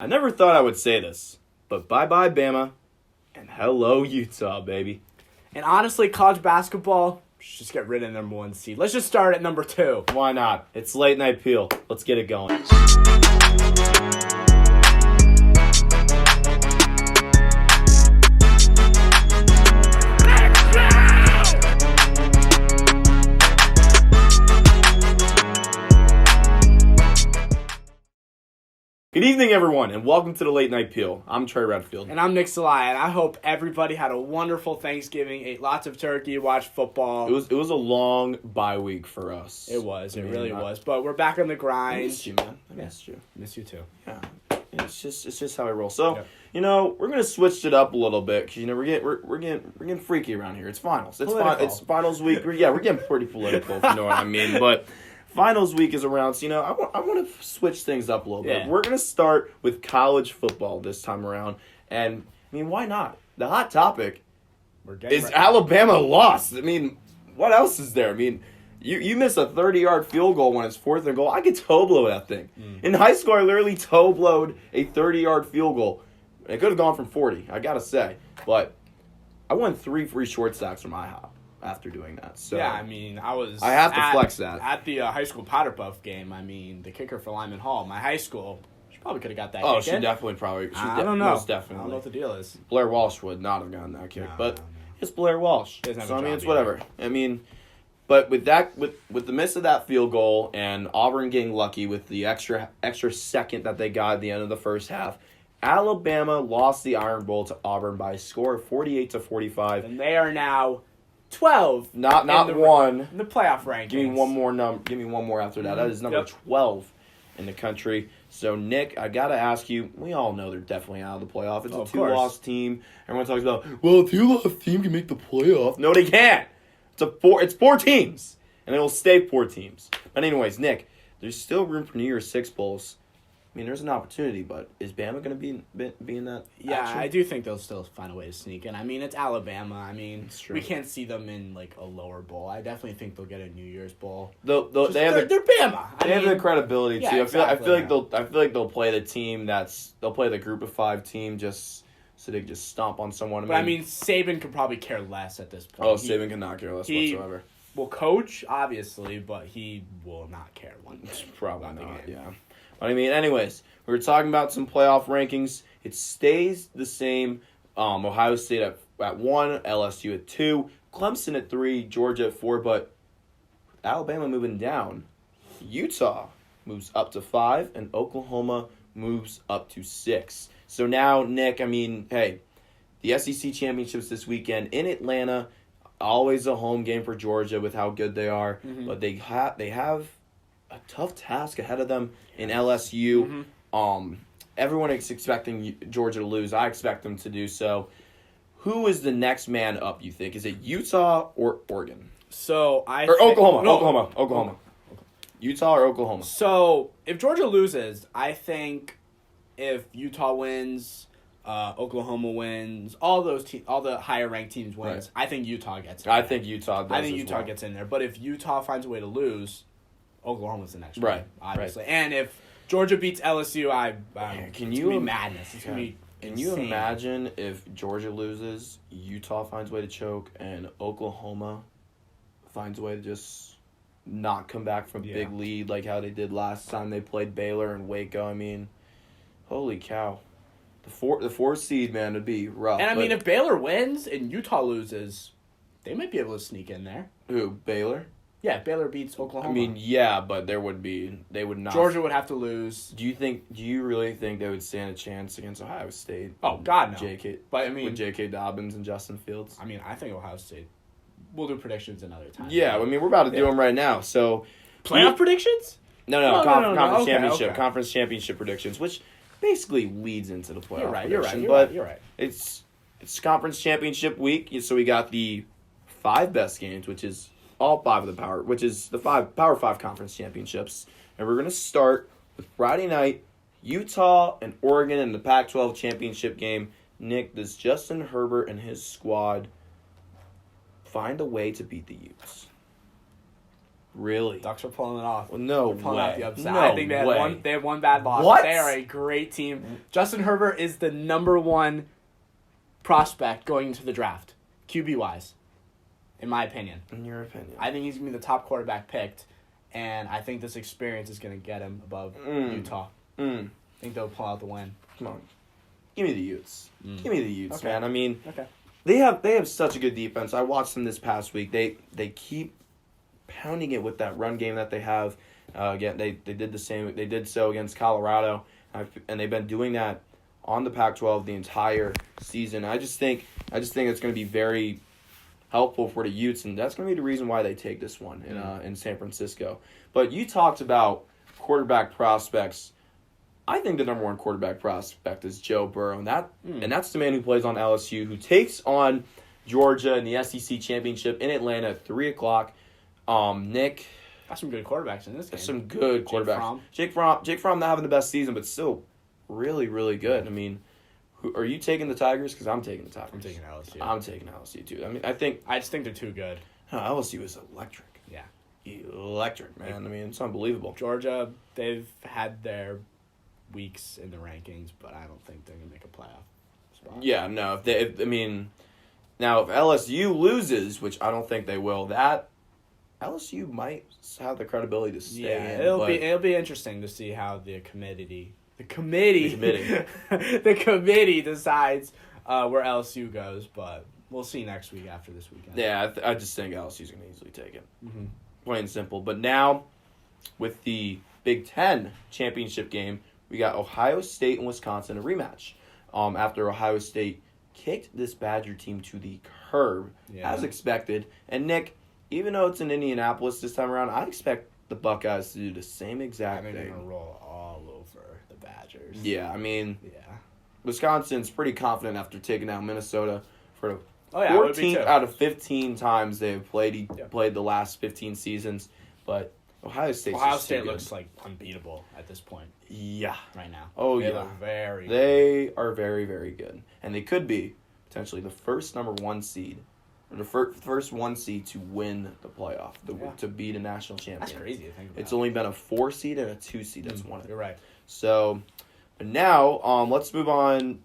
I never thought I would say this, but bye-bye Bama, and hello Utah, baby. And honestly, college basketball, should just get rid of number 1 seed. Let's just start at number 2. Why not? It's late night peel. Let's get it going. Good evening, everyone, and welcome to the Late Night Peel. I'm Trey Redfield. And I'm Nick Salai, and I hope everybody had a wonderful Thanksgiving, ate lots of turkey, watched football. It was a long bye week for us. It really was. But we're back on the grind. I missed you, man. I missed you. Miss you too. Yeah, it's just how I roll. So, we're gonna switch it up a little bit because we're getting freaky around here. It's finals. It's finals week. We're getting pretty political, if you know what I mean. But finals week is around, so I want to switch things up a little bit. We're gonna start with college football this time around, and I mean, why not? The hot topic is Alabama lost. I mean, what else is there? I mean, you miss a 30-yard field goal when it's 4th and goal. I could toe blow that thing. In high school, I literally toe blowed a 30-yard field goal. It could have gone from 40, I gotta say, but I won 3 free short stacks from IHOP after doing that. So yeah, I mean, I have to flex that. At the high school powder puff game. I mean, the kicker for Lyman Hall, my high school, she probably could have got that kick. Oh, she definitely probably. I don't know. Most definitely. I don't know what the deal is. Blair Walsh would not have gotten that kick, No, but no. it's Blair Walsh. So I mean, it's whatever. I mean, but with the miss of that field goal and Auburn getting lucky with the extra second that they got at the end of the first half, Alabama lost the Iron Bowl to Auburn by a score of 48-45. And they are now 12. Not one. In the playoff rankings. Give me one more after that. That is number 12 in the country. So, Nick, I got to ask you, we all know they're definitely out of the playoff. It's a 2-loss team. Everyone talks about, well, a 2-loss team can make the playoff. No, they can't. It's 4 teams. And it will stay 4 teams. But anyways, Nick, there's still room for New Year's 6 bowls. I mean, there's an opportunity, but is Bama going to be in that Yeah, action? I do think they'll still find a way to sneak in. I mean, it's Alabama. I mean, It's true. we can't see them in, like, a lower bowl. I definitely think they'll get a New Year's bowl. They're Bama. They have the credibility yeah, too. exactly, I feel like they'll play the team they'll play the group of 5 team just so they can just stomp on someone. But, I mean, Saban could probably care less at this point. Oh, Saban cannot care less whatsoever. Will coach, obviously, but he will not care one bit. Probably about the not, game. yeah. But I mean, anyways, we were talking about some playoff rankings. It stays the same. Ohio State at 1, LSU at 2, Clemson at 3, Georgia at 4, but Alabama moving down. Utah moves up to 5, and Oklahoma moves up to 6. So now, Nick, I mean, hey, the SEC championships this weekend in Atlanta, always a home game for Georgia with how good they are, but they have a tough task ahead of them in LSU. Everyone is expecting Georgia to lose. I expect them to do so. Who is the next man up, you think? Is it Utah or Oregon? Oklahoma. Utah or Oklahoma? So, if Georgia loses, I think if Utah wins, Oklahoma wins, all the higher ranked teams wins, Right. I think Utah gets in I there. think Utah does gets in there. But if Utah finds a way to lose, Oklahoma's the next Right, one, obviously. Right. And if Georgia beats LSU, it's going to be madness. It's going to be Can you imagine if Georgia loses, Utah finds a way to choke, and Oklahoma finds a way to just not come back from a big lead like how they did last time they played Baylor and Waco? I mean, holy cow. The 4th seed, man, would be rough. And I mean, if Baylor wins and Utah loses, they might be able to sneak in there. Who, Baylor? Yeah, Baylor beats Oklahoma. I mean, yeah, but they would not. Georgia would have to lose. Do you really think they would stand a chance against Ohio State? Oh, God, no. But I mean, with J.K. Dobbins and Justin Fields? I mean, I think Ohio State. We'll do predictions another time. Yeah, I mean, we're about to do them right now. So playoff predictions? No. Conference Okay, championship. okay. Conference championship predictions, which basically leads into the playoff. You're right. It's conference championship week, so we got the 5 best games, which is all 5 of the Power 5 conference championships, and we're gonna start with Friday night, Utah and Oregon in the Pac-12 championship game. Nick, does Justin Herbert and his squad find a way to beat the Utes? Really? Ducks are pulling it off. Well, no They're pulling out way. the upset. No I think they way. had one bad loss. What? They are a great team. Justin Herbert is the number one prospect going into the draft, QB wise, in my opinion. In your opinion. I think he's gonna be the top quarterback picked, and I think this experience is gonna get him above Utah. I think they'll pull out the win. Come on. Give me the Utes. Give me the Utes, Okay. man. I mean, Okay. they have such a good defense. I watched them this past week. They keep pounding it with that run game that they have. Again, they did the same. They did so against Colorado, and they've been doing that on the Pac-12 the entire season. I just think it's going to be very helpful for the Utes, and that's going to be the reason why they take this one in San Francisco. But you talked about quarterback prospects. I think the number one quarterback prospect is Joe Burrow, and that's the man who plays on LSU, who takes on Georgia in the SEC championship in Atlanta at 3:00. Nick, Got some good quarterbacks in this game. some good quarterbacks. Jake Fromm not having the best season, but still really, really good. I mean, are you taking the Tigers? Because I'm taking the Tigers. I'm taking LSU. I'm taking LSU too. I mean, I just think they're too good. LSU is electric. Yeah. Electric, man. I mean, it's unbelievable. Georgia, they've had their weeks in the rankings, but I don't think they're gonna make a playoff spot. Yeah, no. Now if LSU loses, which I don't think they will, that LSU might have the credibility to stay in. It'll be interesting to see how the committee The committee. the committee decides where LSU goes, but we'll see next week after this weekend. Yeah, I just think LSU's going to easily take it. Mm-hmm. Plain and simple. But now, with the Big Ten championship game, we got Ohio State and Wisconsin, a rematch. After Ohio State kicked this Badger team to the curb, as expected. And Nick, even though it's in Indianapolis this time around, I expect the Buckeyes to do the same exact thing. They're going to roll all over the Badgers. Yeah, I mean, Wisconsin's pretty confident after taking out Minnesota for the 14th out of 15 times they've played the last 15 seasons. But Ohio State looks like unbeatable at this point. Yeah. Right now. Oh, they yeah. look very good. They are very, very good. And they could be potentially the first number one seed, or the first one seed to win the playoff, to beat a national champion. That's crazy to think about. It's only been a 4 seed and a 2 seed that's won it. You're right. So, but now, let's move on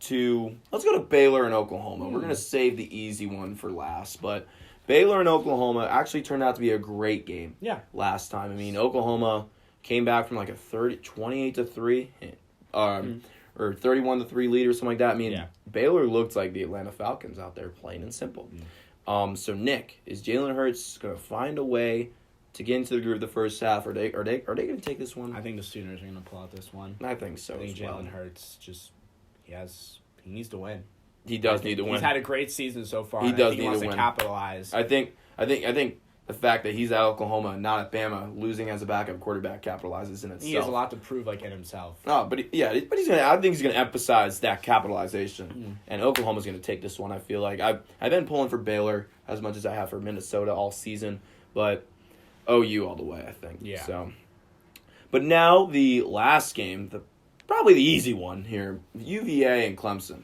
let's go to Baylor and Oklahoma. We're going to save the easy one for last, but Baylor and Oklahoma actually turned out to be a great game. Yeah. Last time. I mean, Oklahoma came back from like a 28-3, or 31-3 lead or something like that. I mean, Baylor looked like the Atlanta Falcons out there, plain and simple. So Nick, is Jalen Hurts going to find a way to get into the groove the first half? Are they going to take this one? I think the Sooners are going to pull out this one. I think so. I think as well. Jalen Hurts he needs to win. He does need to win. He's had a great season so far. He does need to win. He wants to capitalize. I think the fact that he's at Oklahoma and not at Bama, losing as a backup quarterback, capitalizes in itself. He has a lot to prove, in himself. Oh, but I think he's gonna emphasize that capitalization, and Oklahoma's gonna take this one. I feel like I've been pulling for Baylor as much as I have for Minnesota all season, but OU all the way, I think. Yeah. So, but now the last game, probably the easy one here, UVA and Clemson.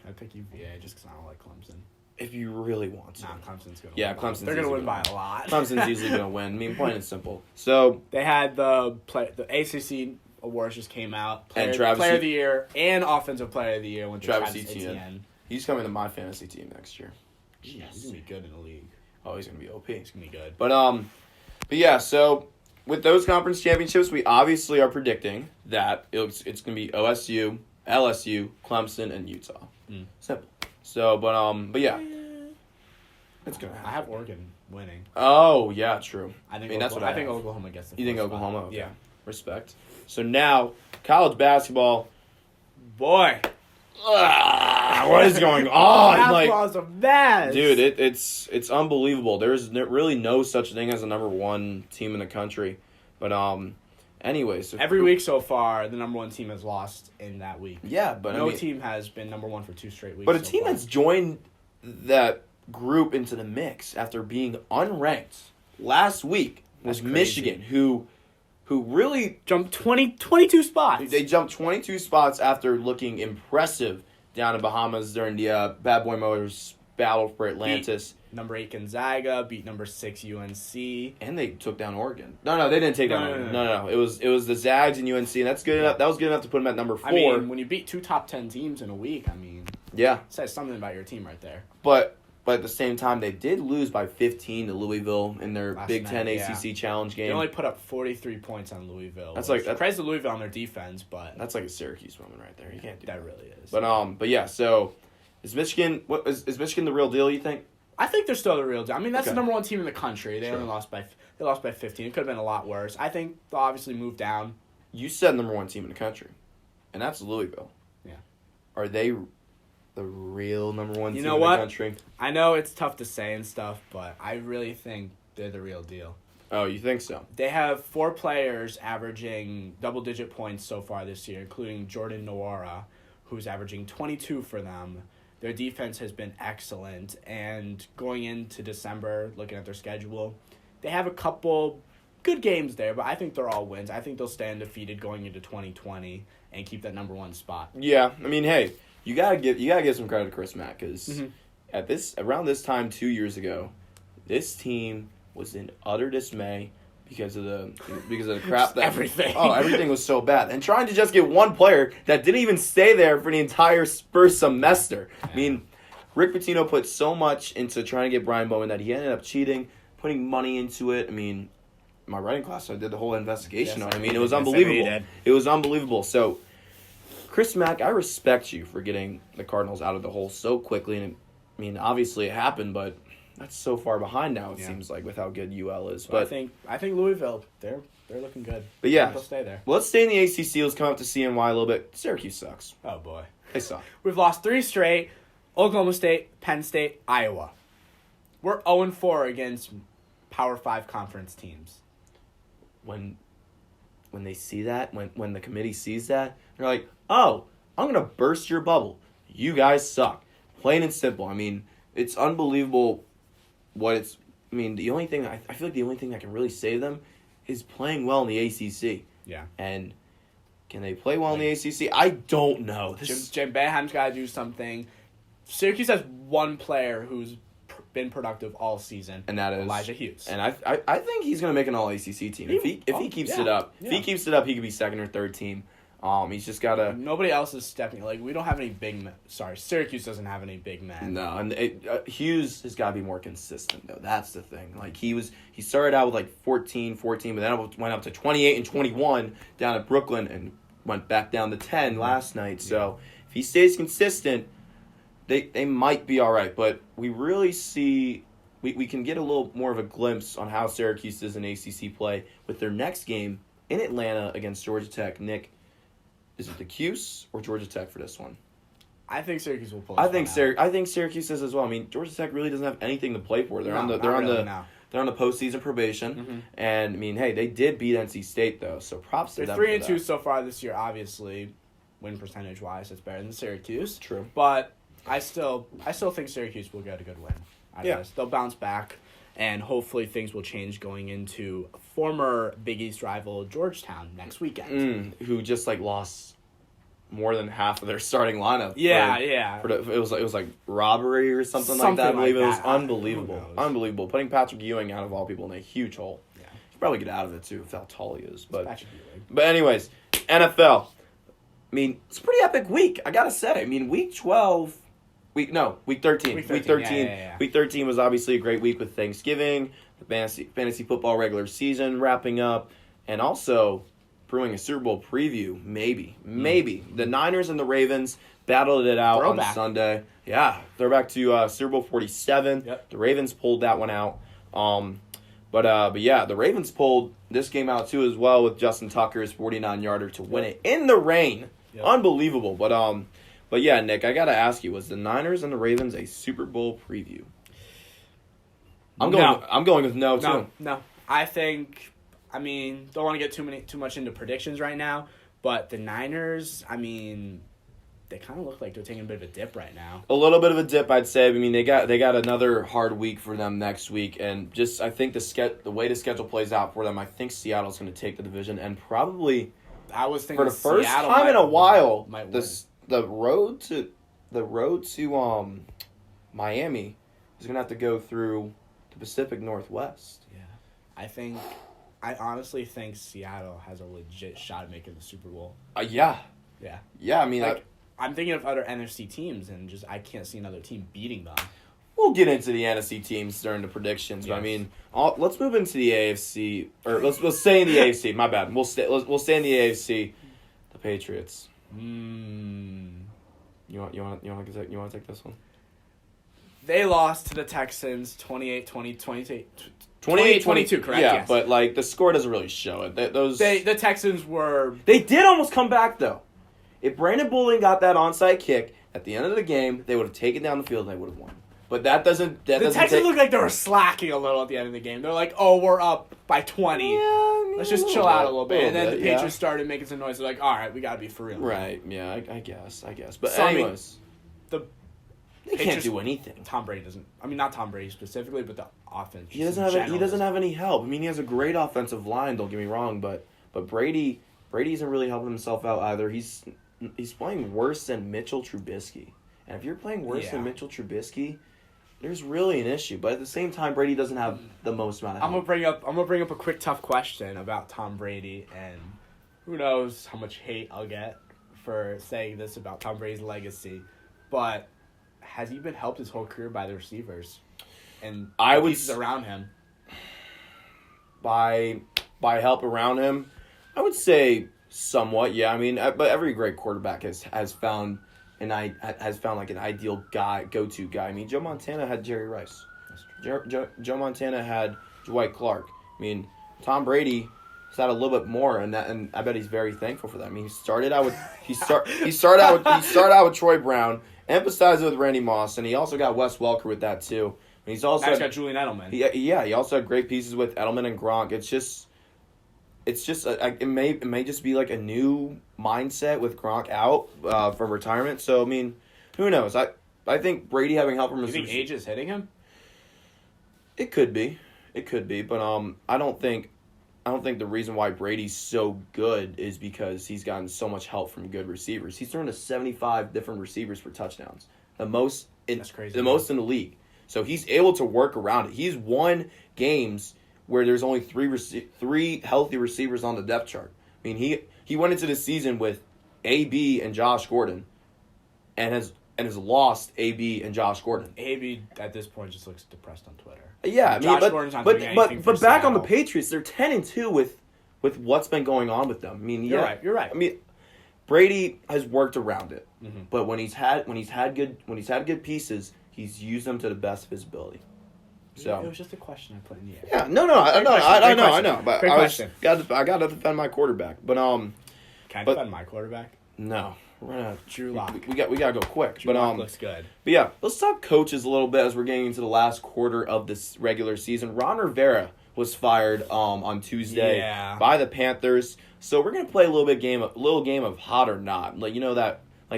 I pick UVA just because I don't like Clemson. If you really want to. Nah, Clemson's going to win. Yeah, Clemson's They're going to win by a lot. Clemson's easily going to win. I mean, plain and simple. So they had the ACC awards just came out. Player of the Year and Offensive Player of the Year went to Travis Etienne. He's coming to my fantasy team next year. He's going to be good in the league. Oh, he's going to be OP. He's going to be good. But yeah, so with those conference championships, we obviously are predicting that it's going to be OSU, LSU, Clemson, and Utah. Simple. So, but yeah, it's gonna happen. I have Oregon winning. Oh yeah, true. I think Oklahoma gets the. You think first Oklahoma? spot. Okay. Yeah. Respect. So now college basketball. Boy, what is going on? Basketball's a mess, dude. It's unbelievable. There's really no such thing as a number one team in the country. But anyways, every week so far, the number one team has lost in that week. Yeah, but no team has been number one for 2 straight weeks. But a team that's joined that group into the mix after being unranked last week was Michigan, who really jumped 22 spots. They jumped 22 spots after looking impressive down in Bahamas during the Bad Boy Motors battle for Atlantis. number 8 Gonzaga, beat number 6 UNC. And they took down Oregon. No, they didn't take down Oregon. No. It was the Zags and UNC, and that's good enough. That was good enough to put them at number 4. I mean, when you beat 2 top 10 teams in a week, yeah, it says something about your team right there. But at the same time, they did lose by 15 to Louisville in their Big Ten ACC Challenge game. They only put up 43 points on Louisville. That's praise to Louisville on their defense, but that's like a Syracuse moment right there. You can't do that. That really is. But yeah. So is Michigan? Is Michigan the real deal? You think? I think they're still the real deal. I mean, that's Okay. the number 1 team in the country. They Sure. only lost by 15. It could have been a lot worse. I think they'll obviously move down. You said number 1 team in the country, and that's Louisville. Yeah. Are they the real number 1 You team know in what? the country? I know it's tough to say and stuff, but I really think they're the real deal. Oh, you think so? They have 4 players averaging double-digit points so far this year, including Jordan Nwora, who's averaging 22 for them. Their defense has been excellent, and going into December, looking at their schedule, they have a couple good games there, but I think they're all wins. I think they'll stay undefeated going into 2020 and keep that number 1 spot. Yeah, I mean, hey, you gotta give some credit to Chris Mack because around this time 2 years ago, this team was in utter dismay because of the crap that Everything. Everything was so bad, and trying to just get one player that didn't even stay there for the entire first semester. Yeah. I mean, Rick Pitino put so much into trying to get Brian Bowman that he ended up cheating, putting money into it. I mean, my writing class, I did the whole investigation on it. I mean, it was unbelievable. It was unbelievable. So, Chris Mack, I respect you for getting the Cardinals out of the hole so quickly. And I mean, obviously it happened, but that's so far behind now. It seems like with how good UL is. But I think Louisville, they're looking good. But yeah, they'll stay there. Let's stay in the ACC. Let's come up to CNY a little bit. Syracuse sucks. Oh boy, They suck. we've lost 3 straight: Oklahoma State, Penn State, Iowa. We're 0-4 against Power 5 conference teams. When they see that, when the committee sees that, they're like, "Oh, I'm gonna burst your bubble. You guys suck." Plain and simple. I mean, it's unbelievable. The only thing I feel like the only thing that can really save them is playing well in the ACC. Yeah. And can they play well in the ACC? I don't know. Jim Boeheim's got to do something. Syracuse has 1 player who's been productive all season, and that is Elijah Hughes. And I think he's gonna make an All ACC team if he keeps it up. If he keeps it up, he could be 2nd or 3rd team. He's just gotta. Nobody else is stepping. Like, we don't have any big men. Sorry, Syracuse doesn't have any big men. No, and Hughes has got to be more consistent though. That's the thing. Like he started out with like 14, but then it went up to 28 and 21 down at Brooklyn and went back down to 10 last night. So if he stays consistent, they might be all right. But we really see we can get a little more of a glimpse on how Syracuse is in ACC play with their next game in Atlanta against Georgia Tech. Nick, is it the Cuse or Georgia Tech for this one? I think Syracuse will pull. I think Syracuse is as well. I mean, Georgia Tech really doesn't have anything to play for. They're on the postseason probation, and I mean, hey, they did beat NC State though, so props to them. They're 3-2 so far this year. Obviously, win percentage wise, it's better than Syracuse. True, but I still think Syracuse will get a good win. They'll bounce back, and hopefully things will change going into former Big East rival Georgetown next weekend. Who just lost more than half of their starting lineup. It was like robbery or something like that. I believe it was unbelievable. Putting Patrick Ewing out of all people in a huge hole. Yeah, he should probably get out of it too with how tall he is. But anyways, NFL. I mean, it's a pretty epic week. I gotta say. I mean, week 12. Week 13. Week 13. Week 13 was obviously a great week with Thanksgiving, the fantasy football regular season wrapping up, and also brewing a Super Bowl preview. Maybe. The Niners and the Ravens battled it out on Sunday. Yeah, throwback to Super Bowl 47. Yep. The Ravens pulled that one out. But yeah, the Ravens pulled this game out too as well with Justin Tucker's 49-yarder to win it in the rain. Yep. Unbelievable. But yeah, Nick, I gotta ask you: was the Niners and the Ravens a Super Bowl preview? I'm going with no too. No, I think. I mean, don't want to get too much into predictions right now, but the Niners, I mean, they kind of look like they're taking a bit of a dip right now. A little bit of a dip, I'd say. I mean, they got another hard week for them next week, and just I think the way the schedule plays out for them, I think Seattle's going to take the division and probably. I was thinking for the first Seattle time in a while, might the road to Miami he's gonna have to go through the Pacific Northwest. Yeah. I honestly think Seattle has a legit shot at making the Super Bowl. Yeah. Yeah. Yeah, I mean, I'm thinking of other NFC teams, and just I can't see another team beating them. we'll get into the NFC teams during the predictions, but I Yes. mean, let's move into the AFC, or let's stay in the AFC. My bad. We'll stay in the AFC. The Patriots. You want to take this one? They lost to the Texans 28-22, correct? Yeah, Yes. but like the score doesn't really show it. The Texans were... They did almost come back though. If Brandon Bulling got that onside kick at the end of the game, they would have taken down the field and they would have won. But that doesn't. The Texans looked like they were slacking a little at the end of the game. They're like, "Oh, we're up by 20. Let's just chill out a little bit." And then the Patriots started making some noise. They're like, "All right, we gotta be for real." Right? Yeah, I guess. But So, I mean, anyways, The they can't do anything. Tom Brady doesn't. I mean, not Tom Brady specifically, but the offense. He doesn't have any help. I mean, he has a great offensive line. Don't get me wrong, but Brady isn't really helping himself out either. He's playing worse than Mitchell Trubisky, and if you're playing worse than Mitchell Trubisky, there's really an issue. But at the same time, Brady doesn't have the most amount of help. I'm gonna bring up a quick tough question about Tom Brady, and who knows how much hate I'll get for saying this about Tom Brady's legacy, but has he been helped his whole career by the receivers and pieces around him? By help around him, I would say somewhat. Yeah, I mean, but every great quarterback has found like an ideal go-to guy. I mean, Joe Montana had Jerry Rice. Joe Montana had Dwight Clark. I mean, Tom Brady has had a little bit more, and I bet he's very thankful for that. I mean, he started out with Troy Brown, emphasized it with Randy Moss, and he also got Wes Welker with that too. And he's also got Julian Edelman. Yeah, he also had great pieces with Edelman and Gronk. It may just be like a new mindset with Gronk out from retirement. So I mean, who knows? I think Brady having help from his. You think age is hitting him? It could be, but I don't think the reason why Brady's so good is because he's gotten so much help from good receivers. He's thrown to 75 different receivers for touchdowns, That's crazy. The most in the league. So he's able to work around it. He's won games where there's only three healthy receivers on the depth chart. I mean, he went into the season with AB and Josh Gordon, and has lost AB and Josh Gordon. AB at this point just looks depressed on Twitter. Yeah, I mean, Gordon's not doing anything but for back on Seattle. the Patriots, they're 10-2 with what's been going on with them. I mean, You're right. I mean, Brady has worked around it, Mm-hmm. but when he's had good pieces, he's used them to the best of his ability. So it was just a question I put in the air. yeah, I know, but Great question. I got to defend my quarterback, but Can I defend my quarterback? no, we're gonna Drew Lock. We got to go quick, Drew but Lock looks good. But yeah, let's talk coaches a little bit as we're getting into the last quarter of this regular season. Ron Rivera was fired on Tuesday by the Panthers. So we're gonna play a little game of hot or not. Like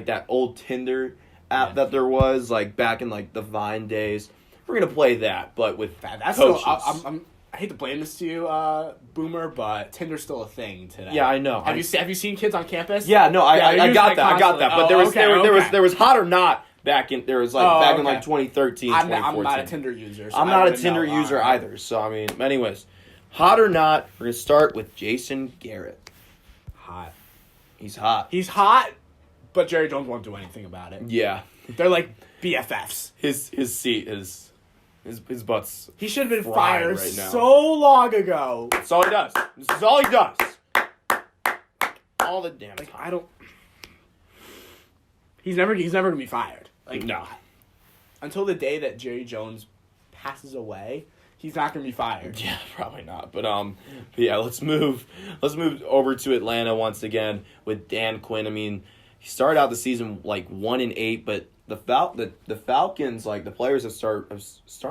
that old Tinder app that there was like back in like the Vine days. We're gonna play that, but with That's coaches. still, I hate to blame this to you, Boomer, but Tinder's still a thing today. Yeah, I know. Have you seen kids on campus? Yeah, no, I they're got using that. I got that. But constantly. there was hot or not back in 2013, I'm 2014. not a Tinder user. So I'm I not a wouldn't Tinder know. user either. So I mean, anyways, hot or not, we're gonna start with Jason Garrett. Hot. He's hot. He's hot, but Jerry Jones won't do anything about it. Yeah. They're like BFFs. His seat is his butt's. He should have been fried fired right now. so long ago. That's all he does. This is all he does. All the damn time. I don't. He's never gonna be fired. Like No. Until the day that Jerry Jones passes away, he's not gonna be fired. Yeah, probably not. But yeah, let's move over to Atlanta once again with Dan Quinn. I mean, he started out the season like 1-8, but the Falcons, like the players have started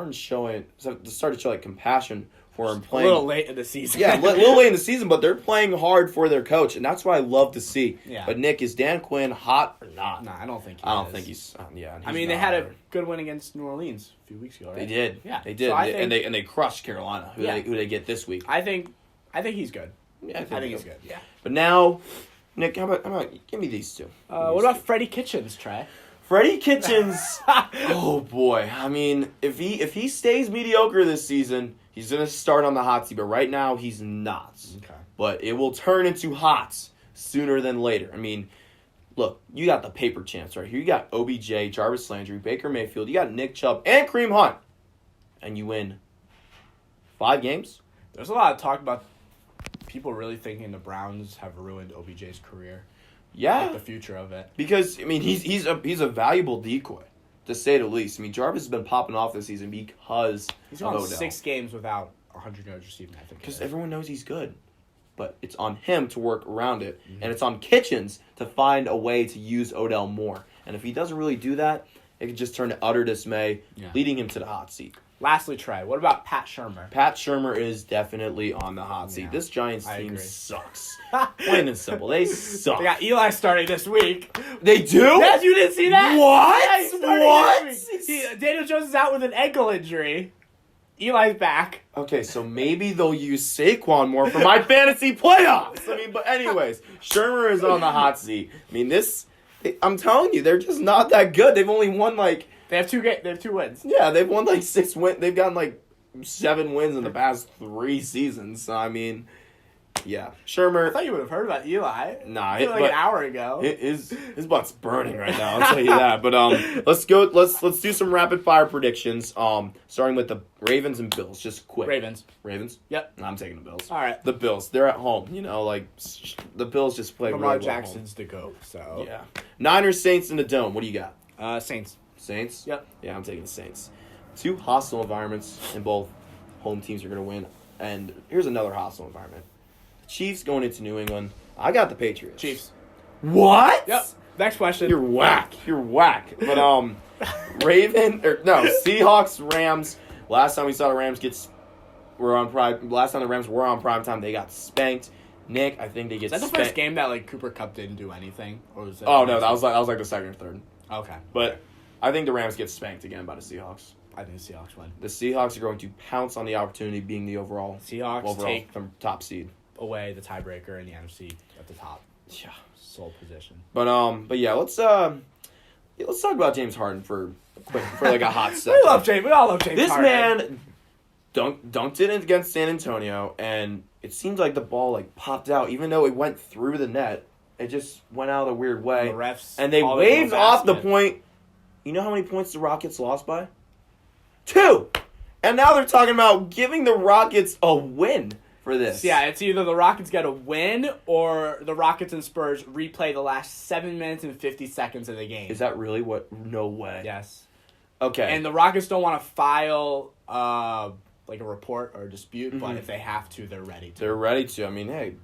to show like compassion for him playing A little late in the season. Yeah, a little late in the season, but they're playing hard for their coach, and that's what I love to see. Yeah. But Nick, is Dan Quinn hot or not? Nah, I don't think he's. Yeah. I mean, they had a good win against New Orleans a few weeks ago, right? They did. Yeah. They did. So And they crushed Carolina, who they get this week. I think he's good. Yeah, I think he's good. Yeah. But now, Nick, how about give me these two? What about Freddie Kitchens, Trey? Freddie Kitchens. Oh boy. I mean, if he stays mediocre this season, he's gonna start on the hot seat. But right now, he's not. Okay. But it will turn into hot sooner than later. I mean, look, you got the paper champs right here. You got OBJ, Jarvis Landry, Baker Mayfield. You got Nick Chubb and Kareem Hunt, and you win 5 games. There's a lot of talk about people really thinking the Browns have ruined OBJ's career. Yeah, Like the future of it. because I mean he's a valuable decoy, to say the least. I mean Jarvis has been popping off this season because He's of gone Odell. 6 games without 100 yards receiving, I think. Because everyone knows he's good, but it's on him to work around it, and it's on Kitchens to find a way to use Odell more. And if he doesn't really do that, it could just turn to utter dismay, leading him to the hot seat. Lastly, Trey, what about Pat Shurmur? Pat Shurmur is definitely on the hot seat. Yeah, This Giants I team agree. sucks. Plain and simple. They suck. They got Eli starting this week. They do? Yes, you didn't see that? What? Yeah, he's starting What? this week. Daniel Jones is out with an ankle injury. Eli's back. Okay, so maybe they'll use Saquon more for my fantasy playoffs. I mean, but anyways, Shurmur is on the hot seat. I mean, I'm telling you, they're just not that good. They've only won They have 2 wins. they've won 6 wins. They've gotten 7 wins in the past 3 seasons. So, I mean, yeah. I Shurmur, thought you would have heard about Eli. Nah, I feel like but- an hour ago. his butt's burning right now. I'll tell you that. But let's go. Let's do some rapid fire predictions. Starting with the Ravens and Bills. Just quick. Ravens. Ravens. Yep. I'm taking the Bills. All right. The Bills. They're at home. The Bills just play Lamar really well at home. Jackson's the GOAT, so. Yeah. Niners, Saints in the Dome. What do you got? Saints. Saints. Yep. Yeah, I'm taking the Saints. 2 hostile environments, and both home teams are going to win. And here's another hostile environment. Chiefs going into New England. I got the Patriots. Chiefs. What? Yep. Next question. You're whack. You're whack. But Seahawks, Rams. Last time we saw the Rams last time the Rams were on prime time, they got spanked. Nick, I think they get Is that the spanked. first game that Cooper Kupp didn't do anything? Or was that Oh no, that was like the second or third. Okay. But I think the Rams get spanked again by the Seahawks. I think the Seahawks win. The Seahawks are going to pounce on the opportunity being the overall Take from top seed. away the tiebreaker in the NFC at the top. Yeah. Sole position. But yeah, let's talk about James Harden for a hot second. We all love James This Harden. man dunked it against San Antonio, and it seemed like the ball popped out, even though it went through the net. It just went out a weird way. The refs and they called it waved no off the basket. point. You know how many points the Rockets lost by? 2. And now they're talking about giving the Rockets a win for this. So yeah, it's either the Rockets get a win or the Rockets and Spurs replay the last 7 minutes and 50 seconds of the game. Is that really what? No way. Yes. Okay. And the Rockets don't want to file a report or a dispute, but if they have to, they're ready to. They're ready to. I mean, hey,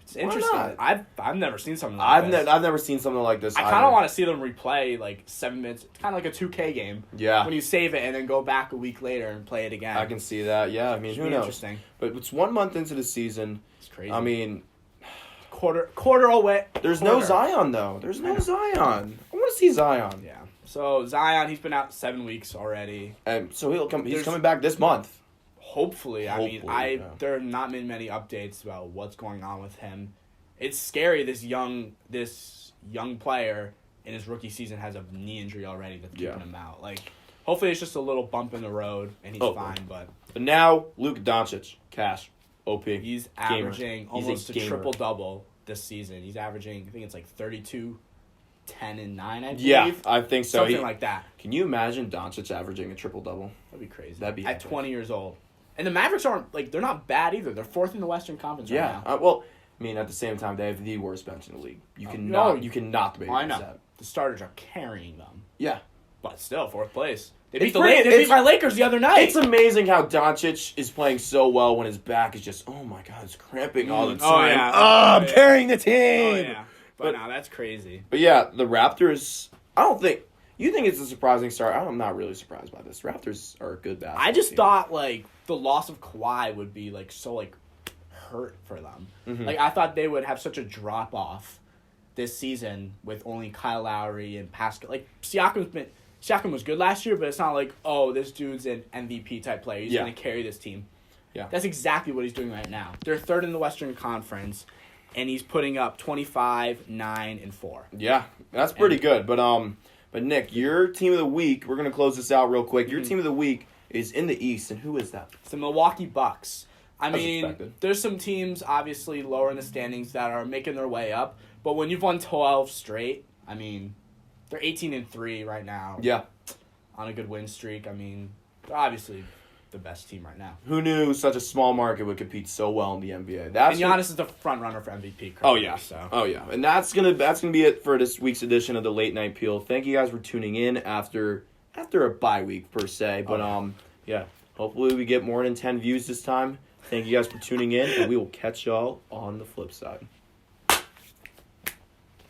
It's interesting. not? I've never seen something like this. I've never seen something like this. I kind of want to see them replay 7 minutes. It's kind of like a 2K game. Yeah. When you save it and then go back a week later and play it again. I can see that. Yeah. I mean, Should who be knows? interesting. But it's 1 month into the season. It's crazy. I mean, quarter away. there's no Zion though. There's no Zion. I want to see Zion. Yeah. So Zion, he's been out 7 weeks already. And so he's There's- coming back this month. Hopefully, Hopefully, yeah. there have not been many updates about what's going on with him. It's scary. This young player in his rookie season has a knee injury already that's keeping him out. Hopefully it's just a little bump in the road and he's fine. But now Luka Doncic, cash, OP. he's Gamer. averaging He's almost a gamer. triple double this season. He's averaging, I think it's 32, 10, and 9. I believe. Yeah, I think so. Something like that. Can you imagine Doncic averaging a triple double? That'd be crazy. That'd be at epic. 20 years old. And the Mavericks aren't they're not bad either. They're 4th in the Western Conference right Yeah. now. Well, I mean, at the same time, they have the worst bench in the league. You cannot debate I against know. that. The starters are carrying them. Yeah. But still, 4th place. They It's beat pretty- they it's- beat my Lakers the other night. It's amazing how Doncic is playing so well when his back is just, oh my God, it's cramping all the Oh, time. yeah. I'm Yeah. carrying the team. Oh, yeah. But But- now that's crazy. But yeah, the Raptors, you think it's a surprising start. I'm not really surprised by this. Raptors are a good basketball I just team. thought, the loss of Kawhi would be, so hurt for them. Mm-hmm. I thought they would have such a drop-off this season with only Kyle Lowry and Pascal. Siakam was good last year, but it's not this dude's an MVP type player. He's going to carry this team. Yeah. That's exactly what he's doing right now. They're 3rd in the Western Conference, and he's putting up 25, 9, and 4. Yeah, that's pretty good. But But Nick, your team of the week, we're going to close this out real quick. Your team of the week is in the East, and who is that? It's the Milwaukee Bucks. I As mean, expected. there's some teams obviously lower in the standings that are making their way up, but when you've won 12 straight, I mean, they're 18-3 right now. Yeah. On a good win streak. I mean, they're obviously the best team right now. Who knew such a small market would compete so well in the NBA? And Giannis is the front runner for MVP currently. Oh yeah, So. oh yeah, and that's gonna be it for this week's edition of the Late Night Peel. Thank you guys for tuning in after a bye week per se, but yeah, hopefully we get more than 10 views this time. Thank you guys for tuning in, and we will catch y'all on the flip side.